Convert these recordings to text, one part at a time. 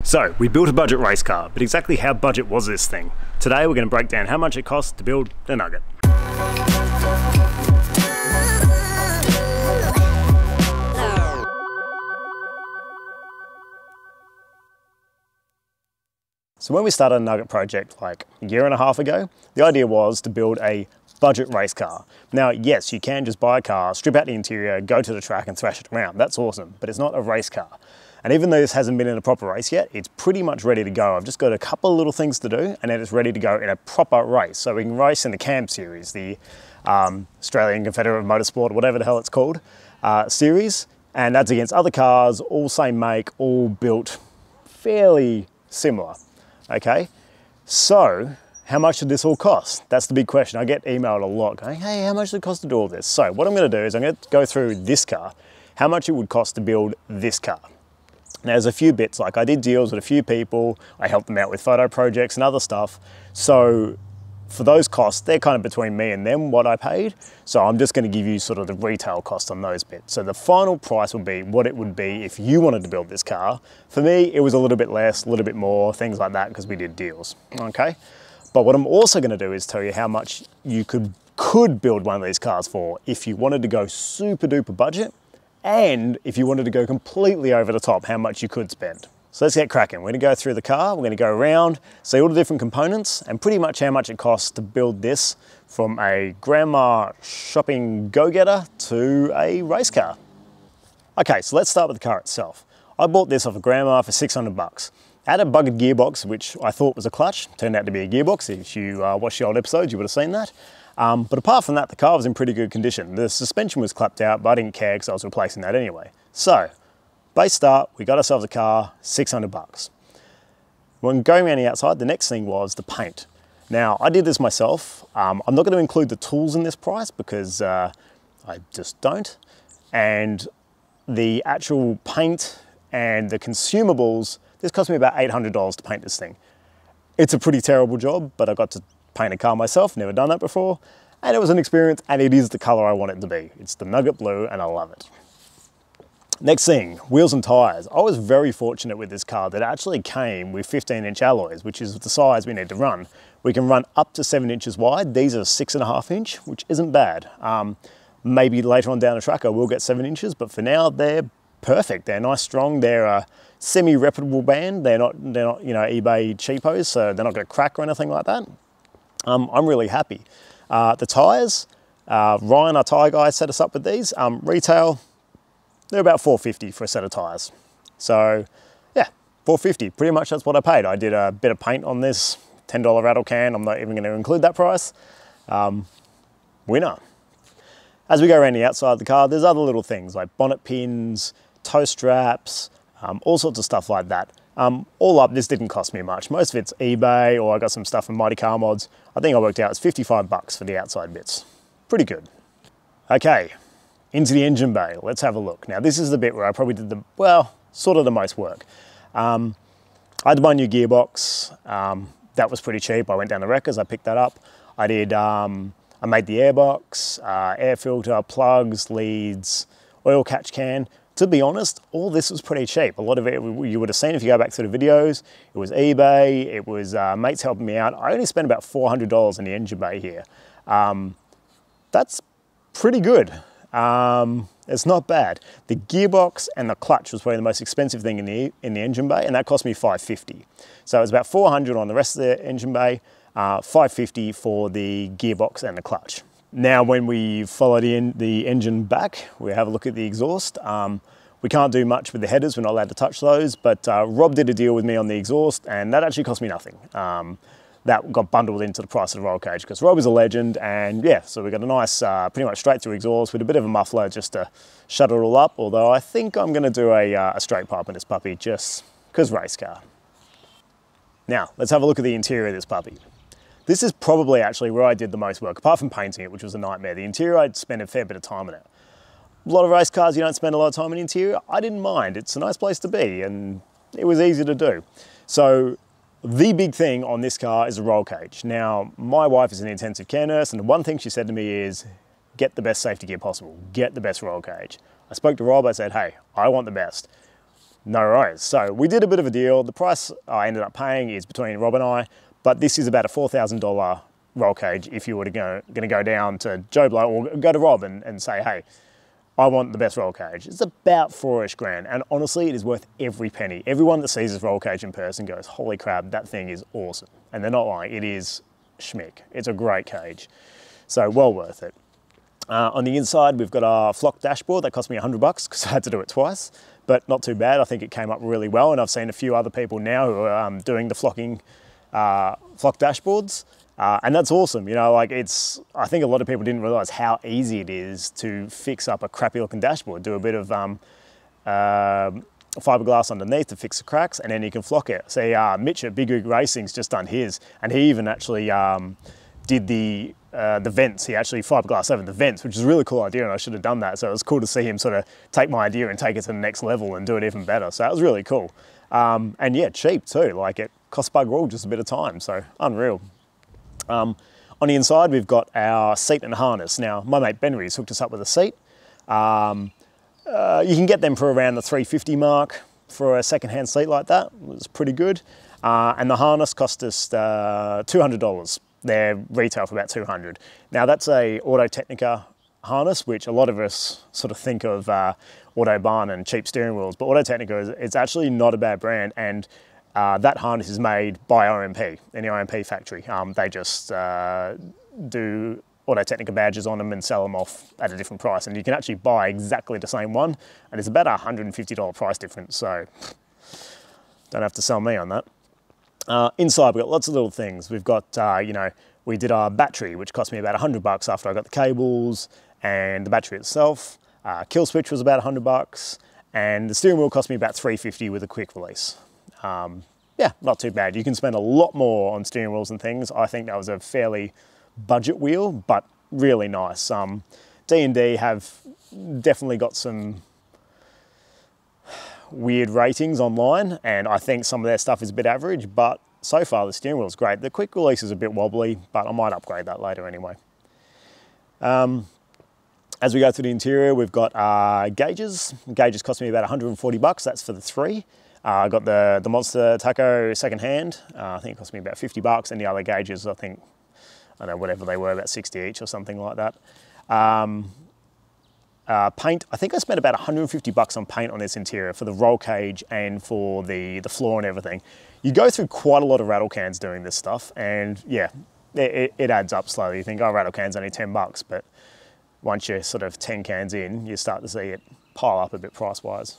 So, we built a budget race car, but exactly how budget was this thing? Today we're going to break down how much it costs to build a Nugget. So when we started a Nugget project like a year and a half ago, the idea was to build a budget race car. Now, yes, you can just buy a car, strip out the interior, go to the track and thrash it around. That's awesome, but it's not a race car. And even though this hasn't been in a proper race yet, it's pretty much ready to go. I've just got a couple of little things to do and then it's ready to go in a proper race. So we can race in the CAM series, the Australian Confederate Motorsport, whatever the hell it's called, series. And that's against other cars, all same make, all built fairly similar. Okay, so how much did this all cost? That's the big question. I get emailed a lot going, hey, how much did it cost to do all this? So what I'm gonna do is I'm gonna go through this car, how much it would cost to build this car. Now there's a few bits, like I did deals with a few people, I helped them out with photo projects and other stuff. So for those costs, they're kind of between me and them, what I paid. So I'm just gonna give you sort of the retail cost on those bits. So the final price will be what it would be if you wanted to build this car. For me, it was a little bit less, a little bit more, things like that, because we did deals, okay? But what I'm also gonna do is tell you how much you could build one of these cars for if you wanted to go super duper budget, and if you wanted to go completely over the top, how much you could spend. So let's get cracking. We're gonna go through the car, we're gonna go around, see all the different components and pretty much how much it costs to build this from a grandma shopping go-getter to a race car. Okay, so let's start with the car itself. I bought this off of grandma for 600 bucks. It had a buggered gearbox, which I thought was a clutch. Turned out to be a gearbox. If you watched the old episodes, you would have seen that. But apart from that, the car was in pretty good condition. The suspension was clapped out, but I didn't care because I was replacing that anyway. So, base start, we got ourselves a car, 600 bucks. When going around the outside, the next thing was the paint. Now, I did this myself. I'm not going to include the tools in this price because I just don't. And the actual paint and the consumables, this cost me about $800 to paint this thing. It's a pretty terrible job, but I got to paint a car myself, never done that before. And it was an experience and it is the color I want it to be. It's the Nugget blue and I love it. Next thing, wheels and tires. I was very fortunate with this car that it actually came with 15-inch alloys, which is the size we need to run. We can run up to 7 inches wide. These are 6.5 inch, which isn't bad. Maybe later on down the track I will get 7 inches, but for now they're perfect. They're nice, strong. They're a semi-reputable brand. They're not you know, eBay cheapos, so they're not going to crack or anything like that. I'm really happy. The tires, Ryan, our tire guy, set us up with these. Retail, they're about $450 for a set of tires. So yeah, $450, pretty much that's what I paid. I did a bit of paint on this, $10 rattle can. I'm not even going to include that price. Winner. As we go around the outside of the car, there's other little things like bonnet pins, toe straps, all sorts of stuff like that. All up, this didn't cost me much. Most of it's eBay, or I got some stuff from Mighty Car Mods. I think I worked out it's 55 bucks for the outside bits. Pretty good. Okay, into the engine bay. Let's have a look. Now, this is the bit where I probably did the, well, sort of the most work. I had to buy a new gearbox. That was pretty cheap. I went down to Wreckers, I picked that up. I did, I made the airbox, air filter, plugs, leads, oil catch can. To be honest, all this was pretty cheap. A lot of it you would have seen if you go back through the videos. It was eBay, it was mates helping me out. I only spent about $400 in the engine bay here. That's pretty good. It's not bad. The gearbox and the clutch was probably the most expensive thing in the engine bay, and that cost me $550. So it was about $400 on the rest of the engine bay, $550 for the gearbox and the clutch. Now, when we followed in the engine back, we have a look at the exhaust. We can't do much with the headers, we're not allowed to touch those, but Rob did a deal with me on the exhaust and that actually cost me nothing. That got bundled into the price of the roll cage because Rob is a legend, and yeah, so we got a nice, pretty much straight through exhaust with a bit of a muffler just to shut it all up, although I think I'm gonna do a straight pipe in this puppy just because race car. Now, let's have a look at the interior of this puppy. This is probably actually where I did the most work, apart from painting it, which was a nightmare. The interior, I'd spent a fair bit of time on it. A lot of race cars, you don't spend a lot of time in the interior. I didn't mind. It's a nice place to be, and it was easy to do. So the big thing on this car is the roll cage. Now, my wife is an intensive care nurse, and the one thing she said to me is, get the best safety gear possible, get the best roll cage. I spoke to Rob, I said, hey, I want the best. No worries. So we did a bit of a deal. The price I ended up paying is between Rob and I, but this is about a $4,000 roll cage if you were going to go down to Joe Blow or go to Rob and say, hey, I want the best roll cage. It's about $4-ish grand, and honestly, it is worth every penny. Everyone that sees this roll cage in person goes, holy crap, that thing is awesome. And they're not lying, it is schmick. It's a great cage. So well worth it. On the inside, we've got our flock dashboard that cost me $100 because I had to do it twice, but not too bad. I think it came up really well, and I've seen a few other people now who are doing the flock dashboards, and that's awesome. You know, like I think a lot of people didn't realize how easy it is to fix up a crappy looking dashboard. Do a bit of fiberglass underneath to fix the cracks, and then you can flock it. See, Mitch at Big Rig Racing's just done his, and he even actually did the vents. He actually fiberglassed over the vents, which is a really cool idea, and I should have done that. So it was cool to see him sort of take my idea and take it to the next level and do it even better. So that was really cool. And yeah, cheap too. Like it cost bugger all just a bit of time, so unreal. On the inside, we've got our seat and harness. Now, my mate Ben Rees hooked us up with a seat. You can get them for around the $350 mark for a second-hand seat like that. It was pretty good. And the harness cost us $200. They're retail for about $200. Now that's a Auto Technica harness, which a lot of us sort of think of Autobahn and cheap steering wheels, but Auto Technica it's actually not a bad brand, and that harness is made by OMP in the OMP factory. They just do Auto Technica badges on them and sell them off at a different price, and you can actually buy exactly the same one, and it's about a $150 price difference, so don't have to sell me on that. Inside, we've got lots of little things. We've got, you know, we did our battery, which cost me about $100 after I got the cables and the battery itself. Kill switch was about $100, and the steering wheel cost me about $350 with a quick release. Yeah, not too bad. You can spend a lot more on steering wheels and things. I think that was a fairly budget wheel, but really nice. D&D have definitely got some weird ratings online, and I think some of their stuff is a bit average, but so far the steering wheel is great. The quick release is a bit wobbly, but I might upgrade that later anyway. As we go through the interior, we've got gauges. Gauges cost me about $140, that's for the three. I got the Monster Taco second hand. I think it cost me about $50, and the other gauges, I think, I don't know, whatever they were, about 60 each or something like that. Paint, I think I spent about $150 on paint on this interior for the roll cage and for the floor and everything. You go through quite a lot of rattle cans doing this stuff, and yeah, it adds up slowly. You think, oh, rattle can's only $10, but once you're sort of 10 cans in, you start to see it pile up a bit price-wise.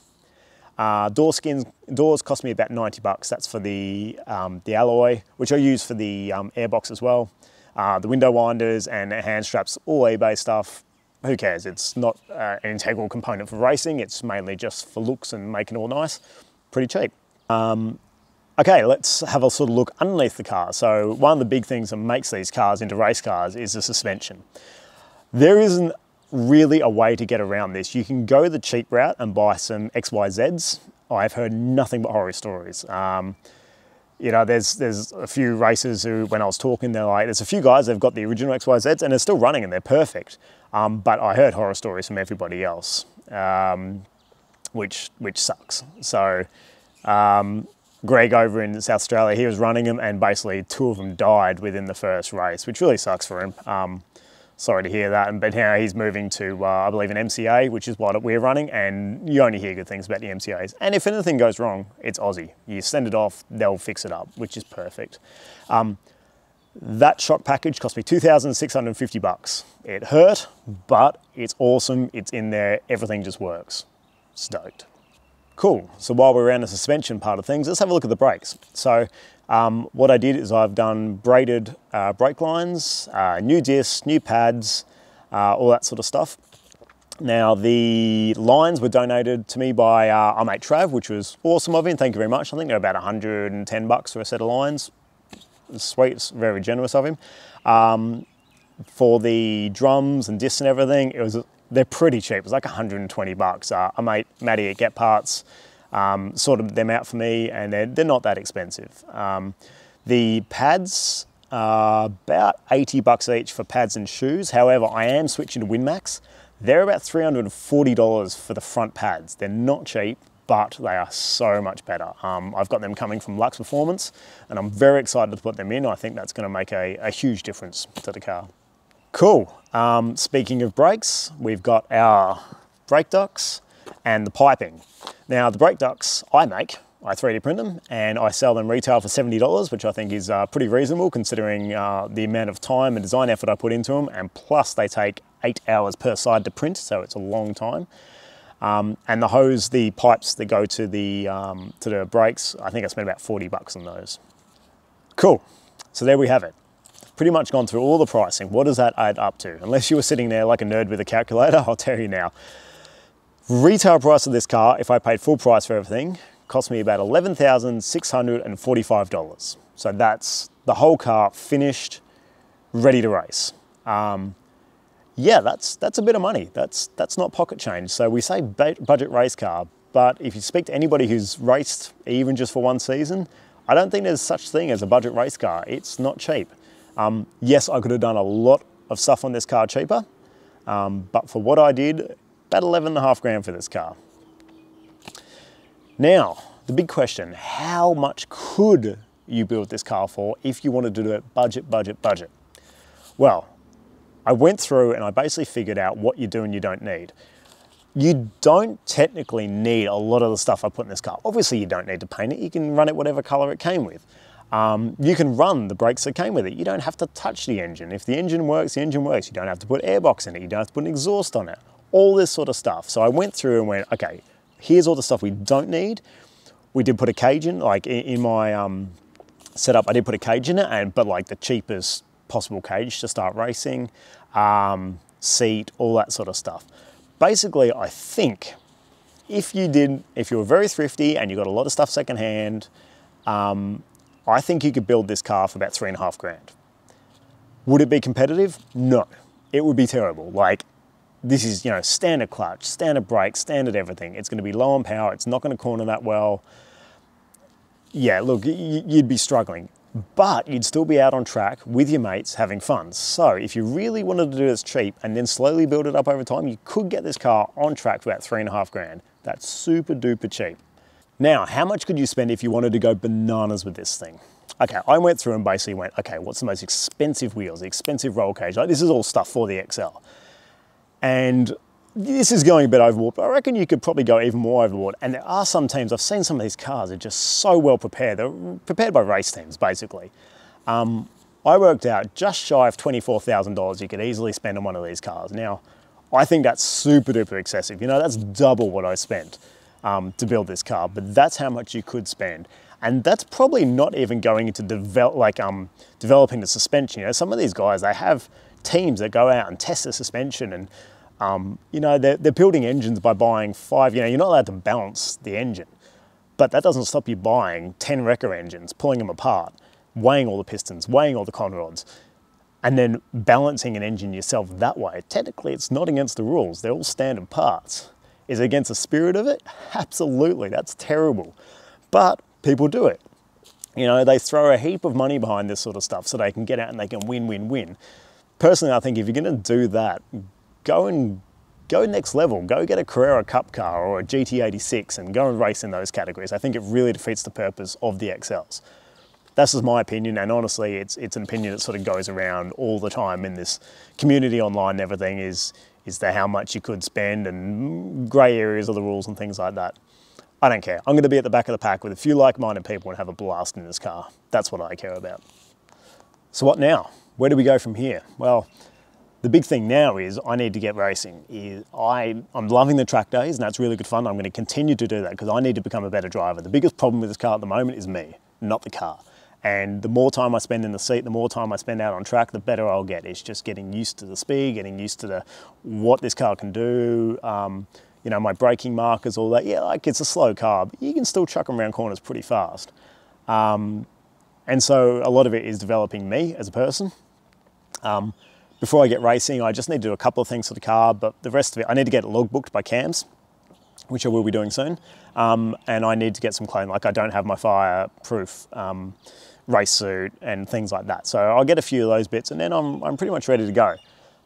Doors cost me about $90. That's for the alloy, which I use for the airbox as well. The window winders and hand straps, all eBay stuff. Who cares? It's not an integral component for racing. It's mainly just for looks and making it all nice. Pretty cheap. Okay, let's have a sort of look underneath the car. So one of the big things that makes these cars into race cars is the suspension. There isn't really a way to get around this. You can go the cheap route and buy some XYZs. I've heard nothing but horror stories. You know, there's a few racers who, when I was talking, they're like, there's a few guys, they've got the original XYZs and they're still running and they're perfect. But I heard horror stories from everybody else, which sucks. So Greg over in South Australia, he was running them, and basically 2 of them died within the first race, which really sucks for him. Sorry to hear that. But now he's moving to, I believe, an MCA, which is what we're running, and you only hear good things about the MCAs. And if anything goes wrong, it's Aussie. You send it off, they'll fix it up, which is perfect. That shock package cost me $2,650. It hurt, but it's awesome. It's in there. Everything just works. Stoked. Cool. So while we're around the suspension part of things, let's have a look at the brakes. So what I did is I've done braided brake lines, new discs, new pads, all that sort of stuff. Now the lines were donated to me by our mate Trav, which was awesome of him. Thank you very much. I think they're about $110 for a set of lines. Sweet, it's very generous of him. For the drums and discs and everything, they're pretty cheap. It was like $120. Our mate Maddie at Get Parts sorted them out for me, and they're not that expensive. The pads are about $80 each for pads and shoes. However, I am switching to WinMax. They're about $340 for the front pads. They're not cheap. but they are so much better. I've got them coming from Luxe Performance, and I'm very excited to put them in. I think that's going to make a huge difference to the car. Cool. Speaking of brakes, we've got our brake ducts and the piping. Now, the brake ducts I make, I 3D print them, and I sell them retail for $70, which I think is pretty reasonable considering the amount of time and design effort I put into them, and plus they take 8 hours per side to print, so it's a long time. And the hose, the pipes that go to the brakes, I think I spent about $40 on those. Cool. So there we have it. Pretty much gone through all the pricing. What does that add up to? Unless you were sitting there like a nerd with a calculator, I'll tell you now. Retail price of this car, if I paid full price for everything, cost me about $11,645. So that's the whole car finished, ready to race. Yeah, that's a bit of money. That's not pocket change. So we say budget race car, but if you speak to anybody who's raced even just for one season, I don't think there's such thing as a budget race car. It's not cheap. Yes, I could have done a lot of stuff on this car cheaper, but for what I did, about 11.5 grand for this car. Now, the big question, how much could you build this car for if you wanted to do it budget? Well, I went through and I basically figured out what you do and you don't need. You don't technically need a lot of the stuff I put in this car. Obviously, you don't need to paint it. You can run it whatever color it came with. You can run the brakes that came with it. You don't have to touch the engine. If the engine works, the engine works. You don't have to put airbox in it. You don't have to put an exhaust on it. All this sort of stuff. So I went through and went, okay, here's all the stuff we don't need. We did put a cage in, like in my setup, I did put a cage in it, but like the cheapest possible cage to start racing, seat, all that sort of stuff. Basically, I think if you were very thrifty and you got a lot of stuff secondhand, I think you could build this car for about 3.5 grand. Would it be competitive? No, it would be terrible. Like, this is, you know, standard clutch, standard brakes, standard everything. It's going to be low on power. It's not going to corner that well. Yeah, look, you'd be struggling, but you'd still be out on track with your mates having fun. So if you really wanted to do this cheap and then slowly build it up over time, you could get this car on track for about 3.5 grand. That's super duper cheap. Now, how much could you spend if you wanted to go bananas with this thing? Okay, I went through and basically went, okay, what's the most expensive wheels, the expensive roll cage? Like, this is all stuff for the XL. And this is going a bit overboard, but I reckon you could probably go even more overboard. And there are some teams, I've seen some of these cars are just so well prepared. They're prepared by race teams, basically. I worked out just shy of $24,000 you could easily spend on one of these cars. Now, I think that's super duper excessive. You know, that's double what I spent to build this car, but that's how much you could spend. And that's probably not even going into developing the suspension. You know, some of these guys, they have teams that go out and test the suspension, and you know, they're building engines by buying 5, you know, you're not allowed to balance the engine, but that doesn't stop you buying 10 wrecker engines, pulling them apart, weighing all the pistons, weighing all the con rods, and then balancing an engine yourself that way. Technically, it's not against the rules. They're all standard parts. Is it against the spirit of it? Absolutely, that's terrible. But people do it. You know, they throw a heap of money behind this sort of stuff so they can get out and they can win. Personally, I think if you're going to do that, go next level. Go get a Carrera Cup car or a GT86 and go and race in those categories. I think it really defeats the purpose of the XLs. That's just my opinion, and honestly, it's an opinion that sort of goes around all the time in this community online and everything, is there how much you could spend and grey areas of the rules and things like that. I don't care. I'm going to be at the back of the pack with a few like-minded people and have a blast in this car. That's what I care about. So what now? Where do we go from here? Well, the big thing now is I need to get racing. I'm loving the track days, and that's really good fun. I'm going to continue to do that because I need to become a better driver. The biggest problem with this car at the moment is me, not the car. And the more time I spend in the seat, the more time I spend out on track, the better I'll get. It's just getting used to the speed, getting used to what this car can do, you know, my braking markers, all that. Yeah, like, it's a slow car, but you can still chuck them around corners pretty fast. And so a lot of it is developing me as a person. Before I get racing, I just need to do a couple of things for the car, but the rest of it, I need to get it logbooked by CAMS, which I will be doing soon. And I need to get some clothing, like I don't have my fireproof race suit and things like that. So I'll get a few of those bits and then I'm pretty much ready to go.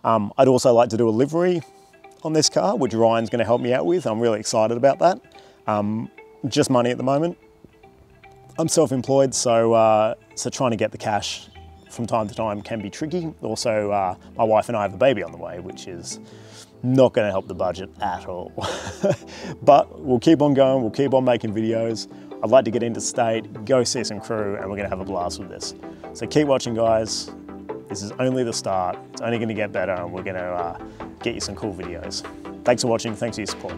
I'd also like to do a livery on this car, which Ryan's going to help me out with. I'm really excited about that. Just money at the moment. I'm self-employed, so trying to get the cash from time to time can be tricky. Also, my wife and I have a baby on the way, which is not going to help the budget at all. But we'll keep on going, we'll keep on making videos. I'd like to get interstate, go see some crew, and we're going to have a blast with this. So keep watching, guys. This is only the start. It's only going to get better, and we're going to get you some cool videos. Thanks for watching, thanks for your support.